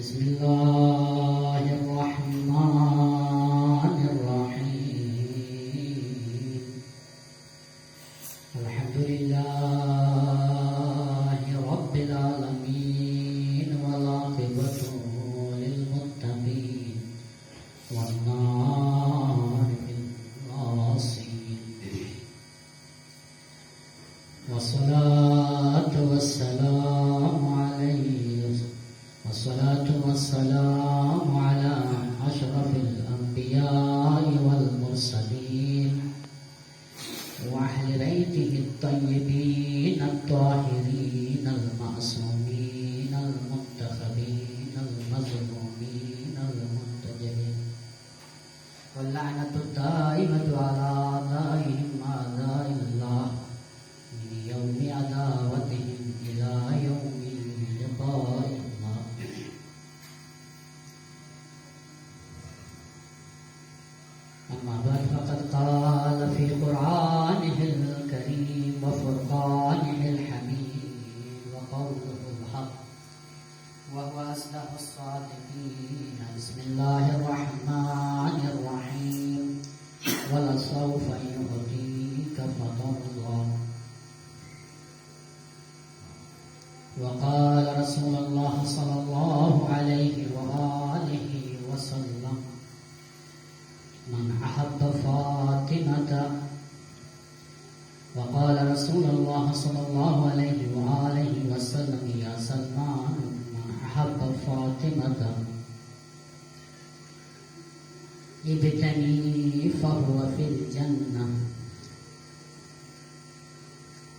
بسم الله الرحمن الرحيم الحمد لله رب العالمين والعاقبة للمتقين والنار للعاصين والصلاة والسلام على أشرف الأنبياء والمرسلين وأهل بيته الطيبين الطاهرين المعصومين المنتخبين المظلومين المنتجبين واللعنة الدائمة على أعدائهم أعداء الله من يوم عداوتهم إلى يوم لقاء الله. أما بعد فقد قال في قرآنه الكريم وفرقانه الحميد وقوله الحق وهو أصدق الصادقين. بسم الله الرحمن الرحيم ولسوف يعطيك فترضى. وقال رسول الله صلى الله عليه وآله وسلم من أحب فاطمة. وقال رسول الله صلى الله عليه وآله وسلم يا سلمان من أحب فاطمة ابتني فهو في الجنة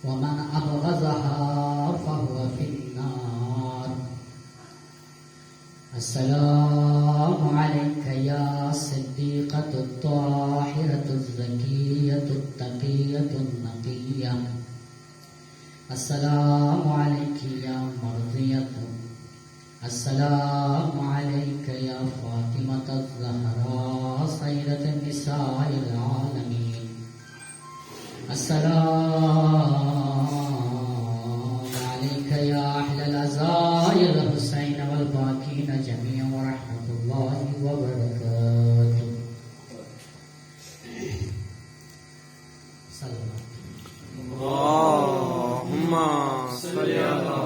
ومن أبغضها فهو في النار. السلام عليك يا صديقة الطاهرة الزكية التقية النقية. السلام عليك يا مرضية. السلام عليك يا فاطمة الزهراء سيدة النساء العالمين. السلام عليك يا أهل العزائر الحسين والباقين جميعا ورحمة الله وبركاته. صلى الله اللهم صل على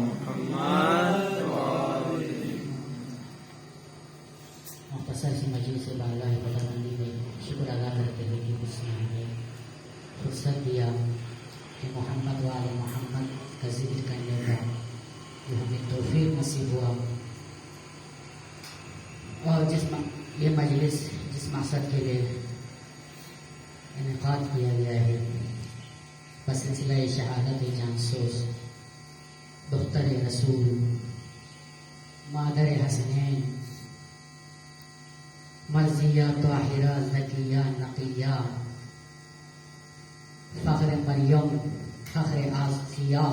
محمد مختصر سی مجلس سے اللہ بندی میں شکر ادا کرتے ہوئے کہ اس نے ہمیں فرصت دیا کہ محمد والے محمد کا ذکر کرنے کا جو ہمیں توفیق نصیب ہوا. اور یہ مجلس جس مقصد کے لیے انعقاد کیا گیا ہے بسلسلہ شہادت جانسوس دختر رسول مادر حسنین مرضیہ طاہرہ زکیہ نقیہ فخر مریم فخر آسیہ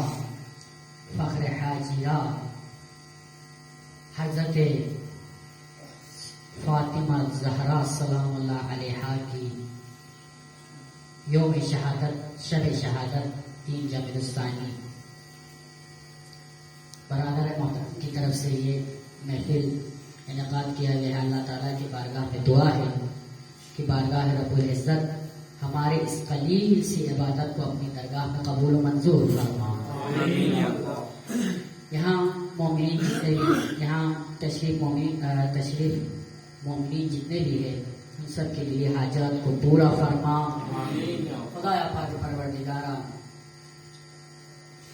فخر حاجیہ حضرت فاطمہ زہرا سلام اللہ علیہا کی یوم شہادت شب شہادت 3 جمادی الثانی برادر محترم کی طرف سے یہ محفل انعقاد کیا گیا ہے. اللہ تعالیٰ کی بارگاہ میں دعا ہے کہ بارگاہ رب العزت ہمارے اس قلیل سی عبادت کو اپنی درگاہ میں قبول و منظور فرما. یہاں مومنین جتنے بھی یہاں تشریف مومنین جتنے بھی ہیں ان سب کے لیے حاجات کو پورا فرما. خدایا پاک پروردگارا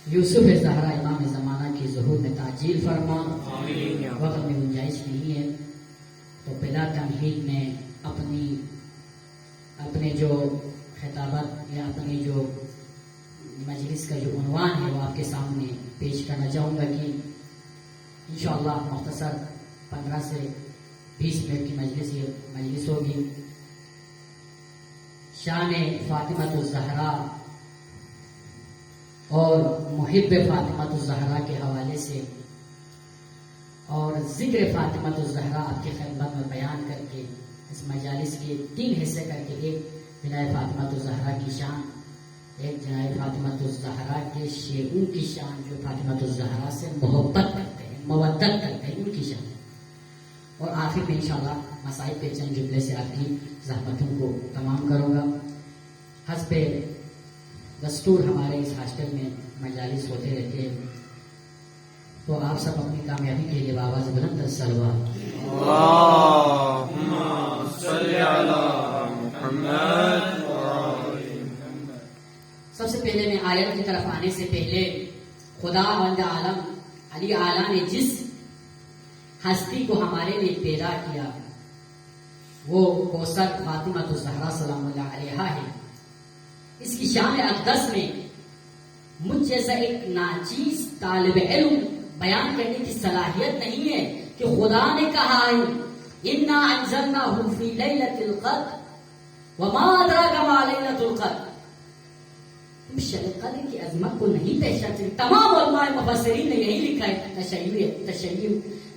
یوسف زہرا امام زمانہ کی ظہور میں تعجیل فرما. وقت میں گنجائش نہیں ہے تو بلا تمہید میں اپنے جو خطابت یا اپنی جو مجلس کا جو عنوان ہے وہ آپ کے سامنے پیش کرنا چاہوں گا کہ انشاءاللہ مختصر 15 سے 20 منٹ کی مجلس ہوگی. شان فاطمہ الزہرا اور محب فاطمہ الزہرا کے حوالے سے اور ذکر فاطمہ الزہرا آپ کی خدمت میں بیان کر کے اس مجالس کے 3 حصے کر کے ایک جناب فاطمہ الزہرا کی شان ایک جناب فاطمہ الزہرا کے شیعوں کی شان جو فاطمہ الزہرا سے محبت کرتے ہیں، مودت کرتے ہیں، ان کی شان. اور آخر میں انشاءاللہ مسائل کے چند جملے سے آپ کی زحمتوں کو تمام کروں گا. حسب دستور ہمارے اس ہاسٹل میں مجالس ہوتے رہتے ہیں، تو آپ سب اپنی کامیابی کے لیے آواز بلند صلوات. اللہم صلی علی محمد. سب سے پہلے میں آیت کی طرف آنے سے پہلے خدا وند عالم علی اعلیٰ نے جس ہستی کو ہمارے لیے پیدا کیا وہ کوثر فاطمہ الزہرا سلام اللہ علیہا ہے. اس کی شان اقدس میں مجھ جیسا ایک ناچیز طالب علم بیان کرنے کی صلاحیت نہیں ہے کہ خدا نے کہا ہے انا انزلناہ فی لیلۃ القدر وما ادراک ما لیلۃ القدر. تم شب قدر کی عظمت کو نہیں پہچانتے. تمام علماء مفسرین نے یہی لکھا ہے،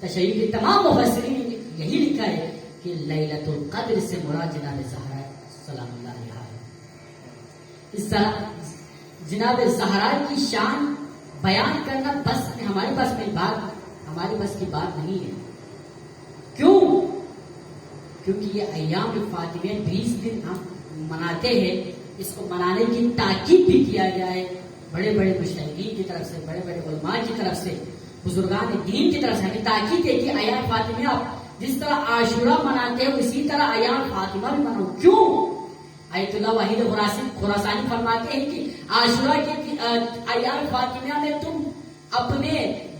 تشیع کے تمام مفسرین نے یہی لکھا ہے کہ لیلۃ القدر سے مراد جناب زہرا سلام اللہ علیہا ہے. اس طرح جناب زہرا کی شان بیان کرنا بس ہمارے بس کی بات نہیں ہے. کیوں؟ کیونکہ یہ ایام فاطمیہ 20 دن ہم مناتے ہیں. اس کو منانے کی تاکید بھی کیا گیا ہے بڑے بڑے مجتہدین کی طرف سے، بڑے بڑے علماء کی طرف سے، بزرگان دین کی طرف سے تاکید ہے کہ ایام فاطمیہ جس طرح عاشورہ مناتے ہو اسی طرح ایام فاطمہ بھی مناؤ. کیوں؟ آیت اللہ واحد خراسانی فرماتے ہیں کہ عاشورہ کے ایام فاطمیہ میں تم اپنے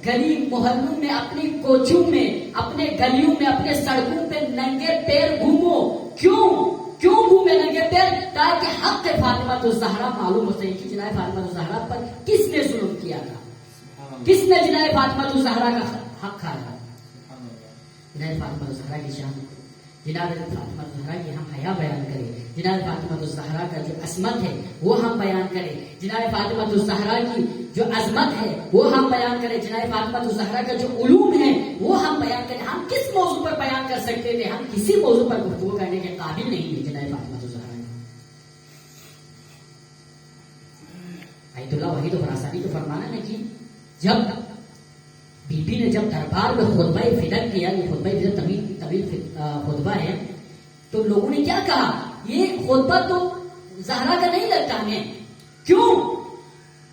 گلی محلوں میں، اپنے کوچوں میں، اپنے گلیوں میں، اپنے سڑکوں پہ ننگے پیر گھومو. کیوں گھومے ننگے پیر؟ تاکہ حق فاطمہ الزہرا معلوم ہو سکے کہ جناب فاطمہ الزہرا پر کس نے ظلم کیا تھا، کس نے جناب فاطمہ الزہرا کا حق کھایا. جناب فاطمہ الزہرا کی شان، جناب فاطمہ الزہرا کی ہم حیا بیان کریں. جناب فاطمہ الزہرا کا جو عصمت ہے وہ ہم بیان کریں. جناب فاطمہ الزہرا کی جو عظمت ہے وہ ہم بیان کریں. جناب فاطمہ الزہرا کا جو علوم ہے وہ ہم بیان کریں. ہم کس موضوع پر بیان کر سکتے تھے؟ ہم کسی موضوع پر گفتگو کرنے کے قابل نہیں ہے. جناب فاطمہ الزہرا آیت اللہ وحید خراسانی تو فرمانا ہے کہ جب بی بی نے جب دربار میں خطبہ فدق کیا، یہ خطبہ فدق طویل خطبہ ہے، تو لوگوں نے کیا کہا یہ خطبہ تو زہرا کا نہیں لگتا ہمیں. کیوں؟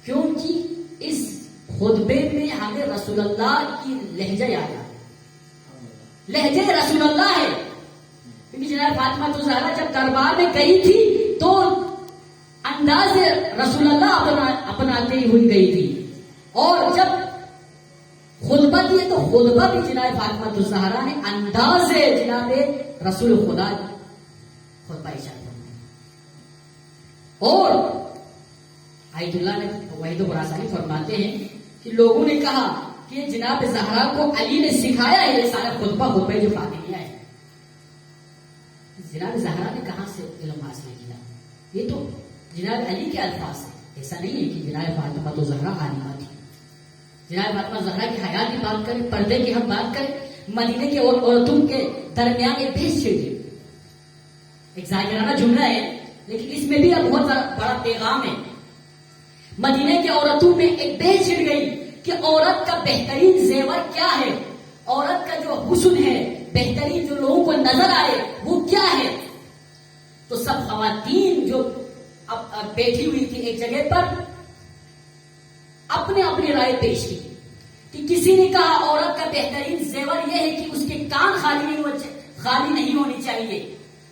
کیونکہ اس خطبے میں ہمیں رسول اللہ کی لہجہ یاد آ لہجہ رسول اللہ ہے. کیونکہ جناب فاطمہ الزہرا جب دربار میں گئی تھی تو انداز رسول اللہ اپناتے ہوئی گئی تھی، اور جب خطبہ دیے تو خطبہ بھی جناب فاطمہ الزہرا نے انداز جناب رسول خدا خطبہ ارشاد فرمایا. اور آیت اللہ نے وحید خراسانی فرماتے ہیں کہ لوگوں نے کہا کہ جناب زہرا کو علی نے سکھایا ہے یہ سارا خطبہ جو فاطمیہ ہے. جناب زہرا نے کہاں سے علم حاصل کیا؟ یہ تو جناب علی کے الفاظ ہیں. ایسا نہیں ہے کہ جناب فاطمہ الزہرا عالمہ تھی. جناب فاطمہ الزہرا کی حیات کی بات کریں، پردے کی ہم بات کریں، مدینے کے عورتوں کے درمیان ایک بحث چھڑ گئی. ایک ظاہرانہ جملہ ہے لیکن اس میں بھی بہت بڑا پیغام ہے. مدینے کی عورتوں میں ایک بحث چھڑ گئی کہ عورت کا بہترین زیور کیا ہے، عورت کا جو حسن ہے بہترین جو لوگوں کو نظر آئے وہ کیا ہے. تو سب خواتین جو بیٹھی ہوئی تھی ایک جگہ پر اپنی رائے پیش کی کہ کسی نے کہا عورت کا بہترین زیور یہ ہے کہ اس کے کان خالی نہیں ہونی چاہیے،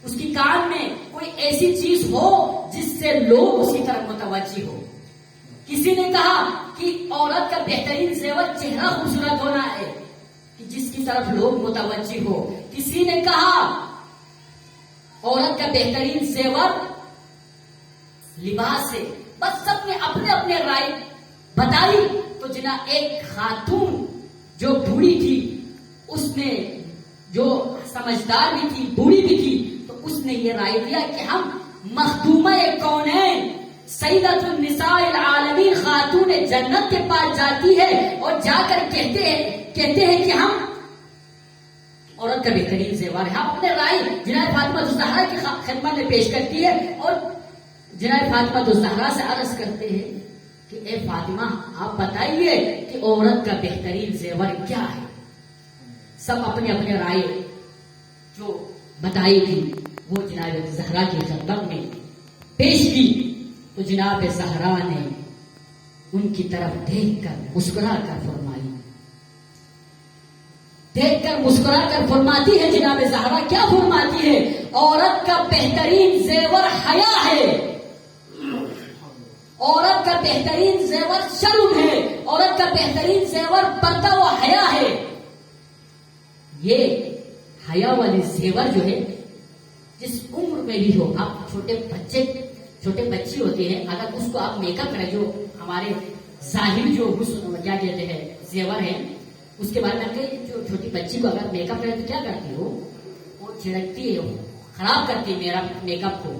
اس کی کان میں کوئی ایسی چیز ہو جس سے لوگ اس کی طرف متوجہ ہو. کسی نے کہا کہ عورت کا بہترین زیور چہرہ خوبصورت ہونا ہے کہ جس کی طرف لوگ متوجہ ہو. کسی نے کہا عورت کا بہترین زیور لباس ہے. بس سب نے اپنے رائے بتائی. تو جناب ایک خاتون جو بوڑھی تھی، اس نے جو سمجھدار بھی تھی، بوڑھی بھی تھی، تو اس نے یہ رائے دیا کہ ہم مخدومہ کونین سیدۃ النساء العالمین خاتون جنت کے پاس جاتی ہے اور جا کر کہتے ہیں کہ ہم عورت کا بہترین زیور ہے. ہم اپنے رائے جناب فاطمہ الزہرا کی خدمت میں پیش کرتی ہے اور جناب فاطمہ الزہرا سے عرض کرتے ہیں کہ اے فاطمہ آپ بتائیے کہ عورت کا بہترین زیور کیا ہے. سب اپنے رائے جو بتائی تھی وہ جناب زہرا کی خدمت میں پیش کی، تو جناب زہرا نے ان کی طرف دیکھ کر مسکرا کر فرمائی، دیکھ کر مسکرا کر فرماتی ہے جناب زہرا، کیا فرماتی ہے؟ عورت کا بہترین زیور حیا ہے، عورت کا بہترین زیور شرم ہے، عورت کا بہترین زیور پردہ و حیا ہے۔ یہ حیا والی زیور جو ہے جس عمر میں بھی ہو، آپ چھوٹے بچی ہوتے ہیں، اگر اس کو آپ میک اپ کریں، جو ہمارے ظاہر جو حسن کیا کہتے ہیں زیور ہے، اس کے بارے میں کہ جو چھوٹی بچی کو اگر میک اپ کرے تو کیا کرتی ہو؟ وہ چھڑکتی ہے، خراب کرتی ہے میرا میک اپ کو۔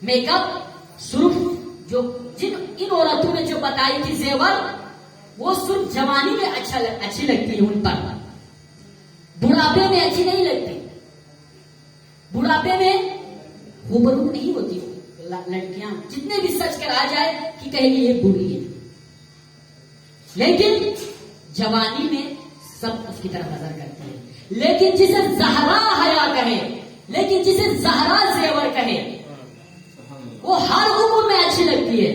میک اپ صرف جو ان عورتوں نے جو بتائی تھی زیور، وہ صرف جوانی میں اچھی لگتی ہے ان پر، بڑھاپے میں اچھی نہیں لگتی، بڑھاپے میں خوبرو نہیں ہوتی لڑکیاں، جتنے بھی سچ کر آ جائے کہ کہیں گے یہ بری ہے، لیکن جوانی میں سب اس کی طرف نظر کرتے ہیں۔ لیکن جسے زہرا حیا کہے، لیکن جسے زہرا زیور کہے، وہ ہر عمر میں اچھی لگتی ہے،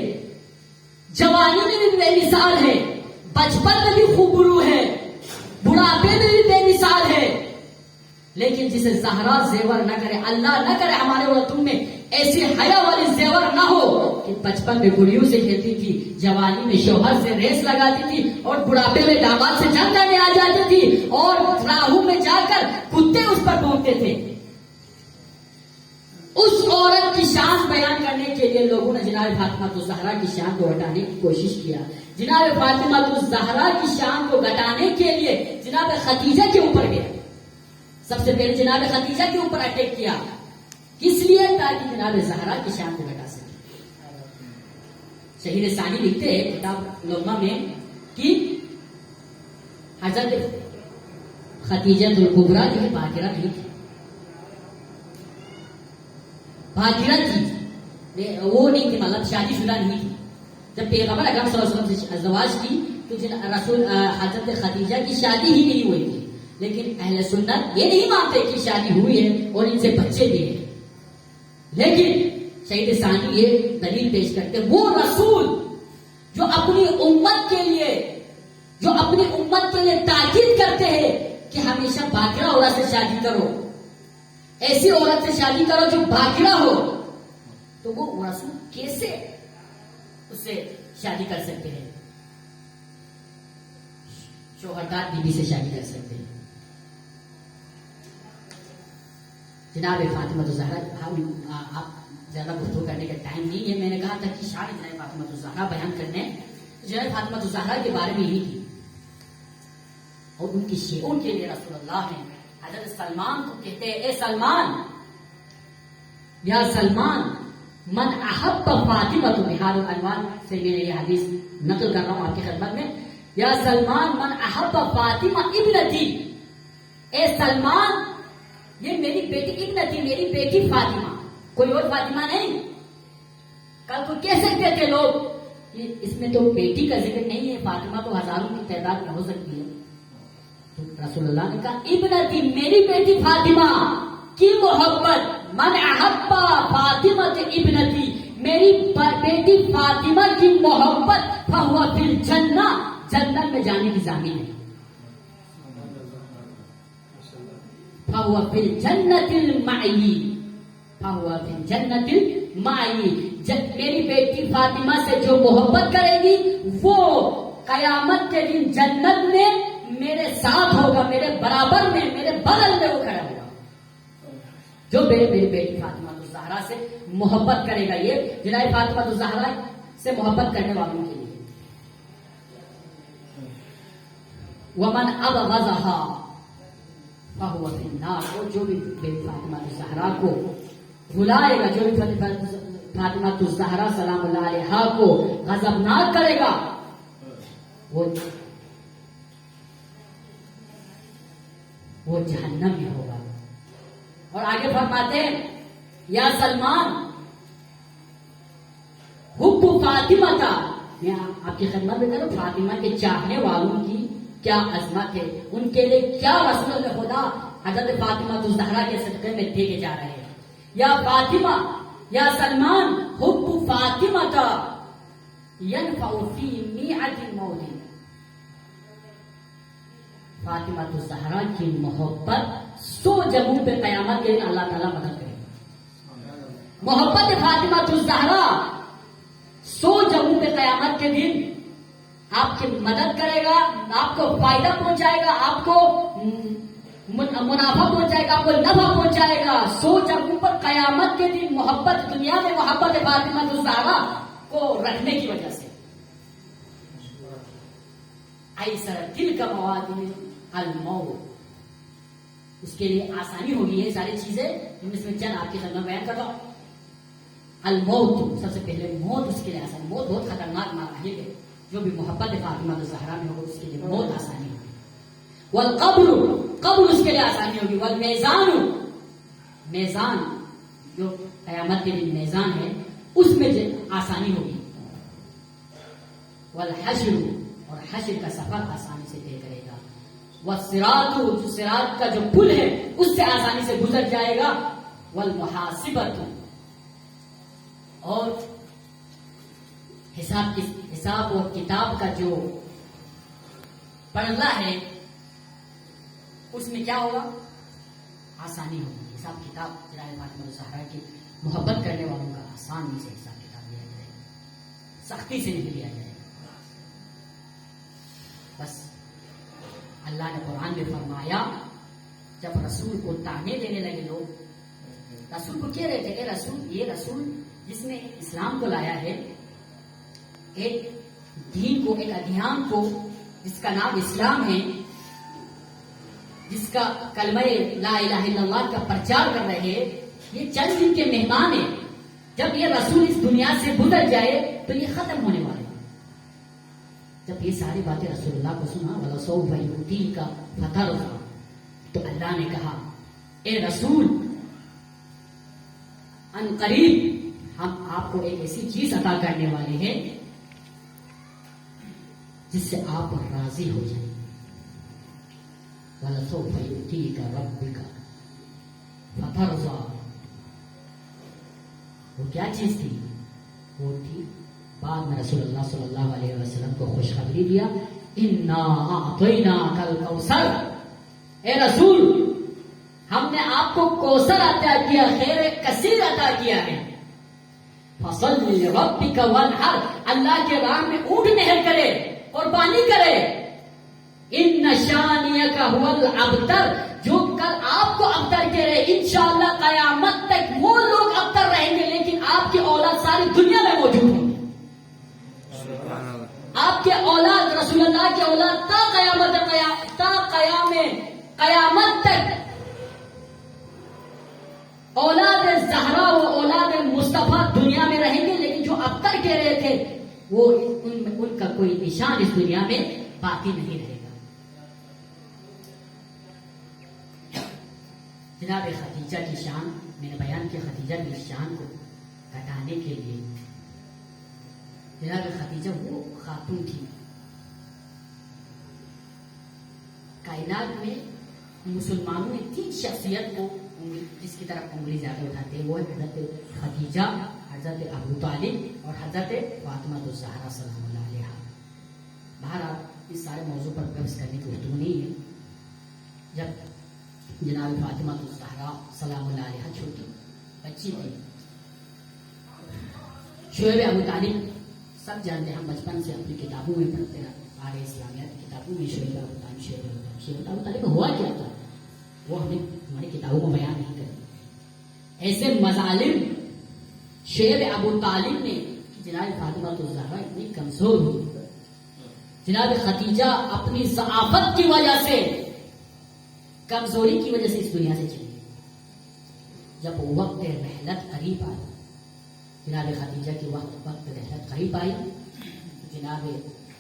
جوانی میں بھی بے مثال ہے، بچپن میں بھی خوبرو ہے، بڑھاپے میں بھی بے مثال ہے۔ لیکن جسے زہرا زیور نہ کرے، اللہ نہ کرے ہمارے عورتوں میں ایسی حیا والی زیور نہ ہو کہ بچپن میں گڑیوں سے کھیلتی تھی، جوانی میں شوہر سے ریس لگاتی تھی، اور بڑھاپے میں داماد سے جنگ کرنے آ جاتی تھی، اور راہوں میں جا کر کتے اس پر بھونکتے تھے۔ اس عورت کی شان بیان کرنے کے لیے لوگوں نے جناب فاطمہ الزہرا کی شان کو ہٹانے کی کوشش کیا۔ جناب فاطمہ الزہرا کی شان کو گھٹانے کے لیے جناب خدیجہ کے اوپر گیا، سب سے پہلے جناب خدیجہ کے اوپر اٹیک کیا، کس لیے؟ تاکہ جناب زہرا کی شان کو گھٹا سکے۔ شہید ثانی لکھتے ہیں کتاب لمحہ میں کہ حضرت خدیجہ الکبریٰ جو ہے باقرہ نہیں تھی، باقرہ تھی، وہ نہیں تھی، مطلب شادی شدہ نہیں تھی۔ جب پیغمبر اکرم صلی اللہ علیہ وسلم سے ازدواج کی تو رسول حضرت خدیجہ کی شادی ہی نہیں ہوئی تھی، لیکن اہل سنت یہ نہیں مانتے کہ شادی ہوئی ہے اور ان سے بچے بھی ہیں، لیکن شہید ثانی یہ دلیل پیش کرتے وہ رسول جو اپنی امت کے لیے تاکید کرتے ہیں کہ ہمیشہ باقرہ عورت سے شادی کرو، ایسی عورت سے شادی کرو جو باقرہ ہو، تو وہ رسول کیسے اس سے شادی کر سکتے ہیں؟ شوہردار بیوی سے شادی کر سکتے ہیں۔ جناب فاطمہ الزہرا، آپ زیادہ گفتگو کرنے کا ٹائم نہیں ہے، میں نے کہا تھا کہ شان جناب فاطمہ الزہرا بیان کرنے، جناب فاطمہ الزہرا کے بارے میں یہی تھی، اور ان کی شیعوں کے لیے رسول اللہ نے حضرت سلمان کو کہتے ہیں، اے سلمان، یا سلمان، من احب فاطمہ، تو بحار العنوان سے میں نے یہ حدیث نقل کر رہا ہوں آپ کی خدمت میں، یا سلمان من احب فاطمہ ابنتی، اے سلمان، یہ میری بیٹی ابنتی، میری بیٹی فاطمہ، کوئی اور فاطمہ نہیں۔ کل کو کہہ سکتے تھے لوگ اس میں تو بیٹی کا ذکر نہیں ہے، فاطمہ تو ہزاروں کی تعداد میں ہو سکتی ہے، تو رسول اللہ نے کہا ابنتی، میری بیٹی فاطمہ کی محبت، من احب فاطمہ ابنتی، میری بیٹی فاطمہ کی محبت، فہو فی الجنہ، جنت میں جانے کی ضامن ہے، فہو فی الجنۃ المعی، فہو فی الجنۃ المعی، میری بیٹی فاطمہ سے جو محبت کرے گی وہ قیامت کے دن جنت میں میرے ساتھ ہوگا، میرے برابر میں، میرے بغل میں وہ کھڑا ہوگا، جو میری بیٹی فاطمہ الزہرا سے محبت کرے گا۔ یہ جناب فاطمہ الزہرا سے محبت کرنے والوں کے لیے۔ ومن ابغضها فهو في النار، اور جو بھی بیٹی فاطمہ الزہرا کو بھلائے گا، جو بھی فاطمہ الزہرا سلام اللہ علیہا کو غضبناک کرے گا، وہ جہنم میں ہوگا۔ اور آگے فرماتے ہیں، یا سلمان، حب فاطمہ کا، میں آپ کی خدمت میں کروں، فاطمہ کے چاہنے والوں کی کیا عظمت ہے، ان کے لیے کیا رسول خدا حضرت فاطمہ الزہرا کے صدقے میں دے کے جا رہے ہیں. یا فاطمہ یا سلمان حب فاطمہ کا ينفع فی میعۃ الموت. فاطمہ الزہرا کی محبت 100 جگہوں پہ قیامت کے دن اللہ تعالیٰ مدد کرے گا. محبت فاطمہ الزہرا 100 جگہوں پہ قیامت کے دن آپ کی مدد کرے گا, آپ کو فائدہ پہنچائے گا, آپ کو منافع پہنچائے گا, آپ کو نفع پہنچائے گا. 100 جگہوں پر قیامت کے دن محبت, دنیا میں محبت فاطمہ الزہرا کو رکھنے کی وجہ سے. ایسر دل کا مواد الموت, اس کے لیے آسانی ہوگی. یہ ساری چیزیں ان میں سے چند آپ کی خدمت بیان کر رہا ہوں. الموت, سب سے پہلے موت اس کے لیے آسانی. موت بہت خطرناک مراحل ہے, جو بھی محبت فاطمہ الزہرا میں ہوگا اس کے لیے موت آسانی ہوگی. والقبر, قبر اس کے لیے آسانی ہوگی. والمیزان, میزان جو قیامت کے دن میزان ہے اس میں آسانی ہوگی. والحشر, اور حشر کا سفر آسانی سے طے کرے گا. والصراط, جو صراط کا جو پل ہے اس سے آسانی سے گزر جائے گا. والمحاسبۃ, اور حساب اور کتاب کا جو پڑھنا ہے اس میں کیا ہوگا, آسانی ہوگی. حساب کتاب جناب فاطمہ الزہرا کی محبت کرنے والوں کا آسانی سے حساب کتاب لیا جائے گا, سختی سے نہیں لیا جائے گا. بس اللہ نے قرآن میں فرمایا, جب رسول کو تانے دینے لگے لوگ, رسول کو کہہ رہے تھے کہ رسول, یہ رسول جس نے اسلام کو لایا ہے, ایک دین کو, ایک ادھیان کو جس کا نام اسلام ہے, جس کا کلمہ لا الہ الا اللہ کا پرچار کر رہے ہیں, یہ چند دن کے مہمان ہیں. جب یہ رسول اس دنیا سے گزر جائے تو یہ ختم ہونے والے ہیں. جب یہ ساری باتیں رسول اللہ کو سنا, وَلَسَوْفَ يُؤْتِيكَ فَتَرْضَىٰ, تو اللہ نے کہا اے رسول ان قریب ہم آپ کو ایک ایسی چیز عطا کرنے والے ہیں جس سے آپ راضی ہو جائیں. وَلَسَوْفَ يُؤْتِيكَ رَبُّكَ فَتَرْضَىٰ, وہ کیا چیز تھی؟ وہ تھی بعد میں رسول اللہ صلی اللہ علیہ وسلم کو خوشخبری دیا, اِنَّا أَعْطَيْنَاكَ الْكَوْثَرَ, اے رسول ہم نے آپ کو کوثر عطا کیا, خیر کثیر عطا کیا ہے. فَصَلِّ لِرَبِّكَ وَانْحَرْ, اللہ کے راہ میں اونٹ نہر کرے, قربانی کرے. اِنَّ شَانِئَكَ هُوَ الْأَبْتَرُ, جو کل آپ کو ابتر کے رہے, انشاءاللہ قیامت تک وہ لوگ ابتر رہیں گے, لیکن آپ کی اولاد ساری دنیا میں موجود ہوں گی. آپ کے اولاد, رسول اللہ کے اولاد تا قیامت تک اولاد زہرا و اولاد مصطفیٰ دنیا میں رہیں گے, لیکن جو ابتر کے رہے تھے وہ ان کا کوئی نشان اس دنیا میں باقی نہیں رہے گا. جناب خدیجہ کی شان میں نے بیان کیا. خدیجہ کی شان کو گھٹانے کے لیے, جناب خدیجہ وہ خاتون تھی کائنات میں مسلمانوں نے 3 شخصیت کو جس کی طرف انگلی زیادہ اٹھاتے ہیں, وہ ہے حضرت خدیجہ, حضرت ابو طالب اور حضرت فاطمہ الزہرا سلام اللہ علیہا. بہرحال اس سارے موضوع پر بحث کرنے کی گفتگو نہیں ہے. جب جناب فاطمہ الزہرا سلام اللہ علیہا چھوٹی بچی تھی, شعیب ابو طالب سب جانتے ہیں, ہم بچپن سے اپنی کتابوں میں پڑھتے آ رہے, اسلامیات کی کتابوں میں شعیب ابو طالب ہوا کیا تھا وہ ہمیں ہماری کتابوں کو بیان نہیں کرتے. ایسے مظالم شعیب ابو طالب نے, جناب فاطمہ الزہرا اتنی کمزور ہوئی, جناب خدیجہ اپنی ضعافت کی وجہ سے, کمزوری کی وجہ سے اس دنیا سے چلی. جب وقت رحلت قریب آئی, جناب خدیجہ کی وقت رحلت قریب آئی, جناب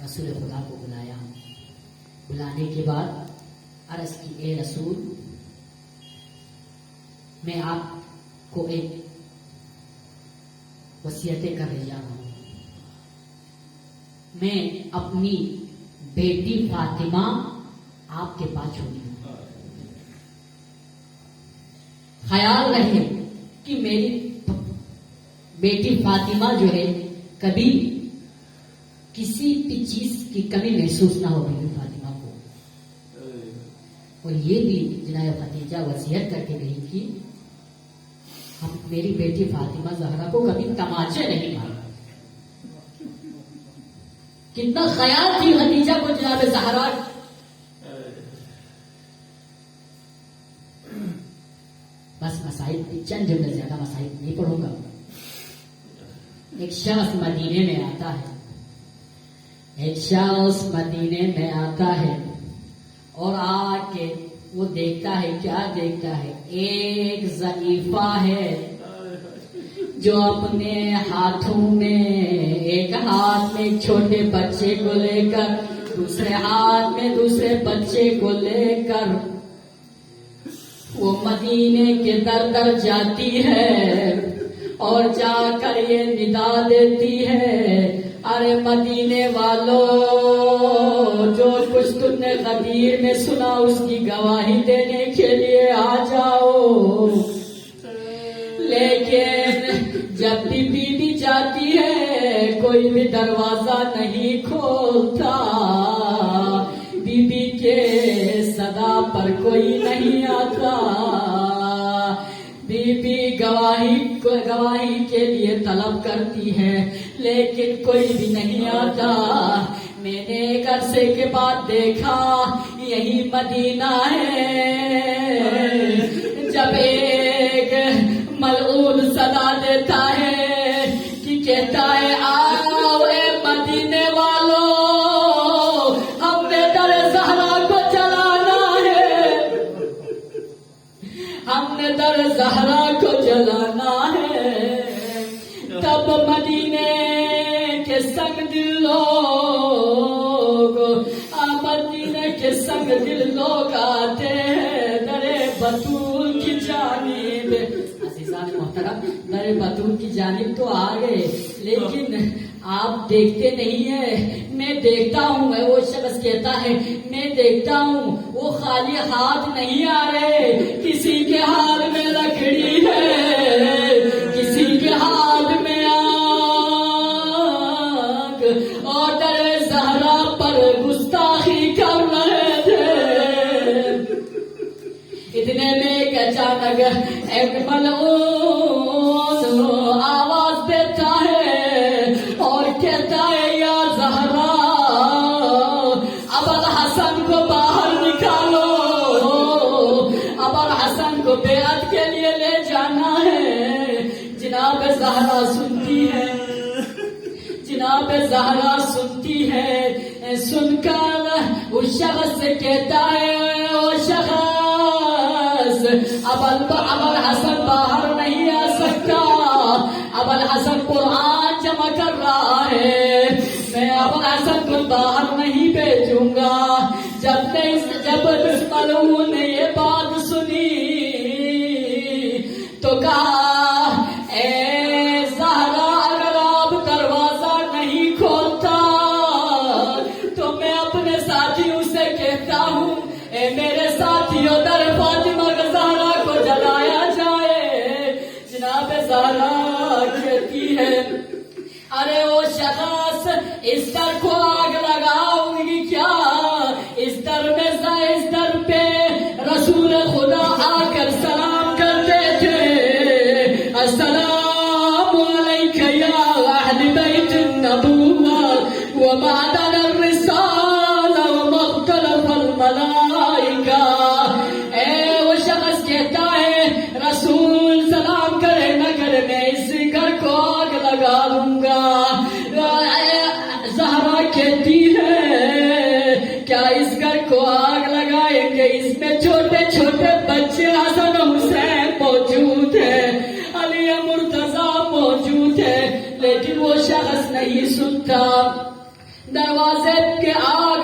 رسول خدا کو بلایا. بلانے کے بعد عرض کی, اے رسول میں آپ کو ایک وصیتیں کر رہا ہوں. میں اپنی بیٹی فاطمہ آپ کے پاس چھوڑی ہوں. خیال رہے کہ میری بیٹی فاطمہ جو ہے کبھی کسی بھی چیز کی کمی محسوس نہ ہو بیٹی فاطمہ کو. اور یہ بھی جناب خدیجہ وصیت کر کے گئی کہ ہم میری بیٹی فاطمہ زہرا کو کبھی تماچے نہیں مارا. کتنا خیال تھی خدیجہ کو جناب زہرا. بس مسائل چند جملے، زیادہ مسائل نہیں پڑھوں گا. ایک شخص مدینے میں آتا ہے، ایک شخص مدینے میں آتا ہے اور آ کے وہ دیکھتا ہے، کیا دیکھتا ہے؟ ایک ضعیفہ ہے جو اپنے ہاتھوں میں، ایک ہاتھ میں چھوٹے بچے کو لے کر، دوسرے ہاتھ میں دوسرے بچے کو لے کر وہ مدینے کے در در جاتی ہے اور جا کر یہ ندا دیتی ہے، ارے مدینے والوں، جو کچھ تم نے غدیر میں سنا اس کی گواہی دینے کے لیے آ جاؤ. لیکن جب بھی بیوی جاتی ہے کوئی بھی دروازہ نہیں کھولتا، بیوی کے صدا پر کوئی نہیں آتا. بیوی گواہی کے لیے طلب کرتی ہے لیکن کوئی بھی نہیں آتا. میں نے ایک عرصے کے بعد دیکھا یہی مدینہ ہے جب ایک ملعون صدا دیتا ہے کہ کہتا ہے آؤ اے مدینے والوں، ہم نے در زہرا کو جلانا ہے، ہم نے در زہرا کو جلانا ہے. تب مدینے کے سنگ دل لوگ، مدینے کے سنگ دل لوگ آتے ہیں در بطول کی جانب. عزیزان محترم، در بطول کی جانب تو آ گئے لیکن آپ دیکھتے نہیں ہیں. میں دیکھتا ہوں، وہ شخص کہتا ہے میں دیکھتا ہوں وہ خالی ہاتھ نہیں آ رہے، کسی کے ہاتھ میں لکڑی ہے، کسی کے ہاتھ میں آگ، اور در زہرا پر گستاخی کر رہے تھے. اتنے میں ایک اچانک ایک ملعون آواز دیتا ہے اور کہتا ہے یا زہرا، ابوالحسن کو باہر نکالو، ابوالحسن کو بیعت کے لیے لے جانا ہے. جناب زہرا سنتی ہے، جناب زہرا سنتی ہے، سن کر اس شخص سے کہتا ہے او شخص، ابوالحسن باہر نہیں آ سکتا، ابوالحسن قرآن جمع کر رہا ہے، میں ابوالحسن کو باہر نہیں بھیجوں گا. جب اس ملعون نے یہ بات سنی تو کہا اے زہرا، اگر آپ دروازہ نہیں کھولتا تو میں اپنے ساتھیوں سے کہتا ہوں اے میرے ساتھیوں در فاطمہ زہرا کو جلایا جائے. جناب زہرا کہتی ہے ارے وہ شخص اس در کو آگ لگاؤں گی کیا؟ اس در پہ رسول خدا آ کر سلام کرتے تھے، السلام علیک یا اہل بیت النبوہ ومعدن الرسالہ ومختلف الملائکہ. وہ شخص کہتا ہے رسول سلام کرے نہ کرے میں اس گھر کو آگ لگا دوں گا. زہرا کہتی ہے کیا اس گھر کو آگ لگائیں گے؟ اس میں چھوٹے چھوٹے بچے حسن حسین موجود ہیں، علی مرتضی موجود ہے، لیکن وہ شخص نہیں سنتا. دروازے کے